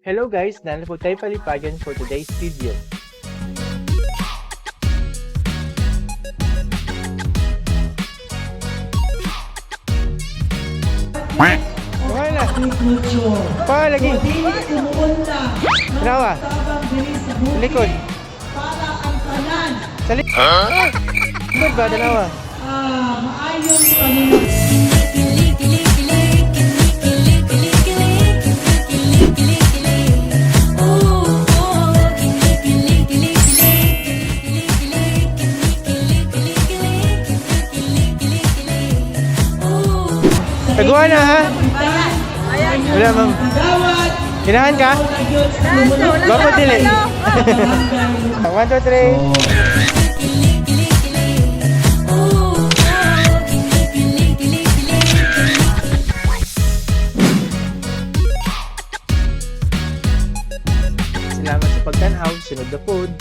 Hello guys, narito po tayo palipagan for today's video. Okay na. Pa, lagi. Tinawa. Likod. Sa likod. Likod ba? Tinawa. Maayong Panginoon. Taguan na ha? Wala ma'am. Hinahan ka? Bago dili. 1, 2, 3. Salamat sa pagtanaw. Sunod na food.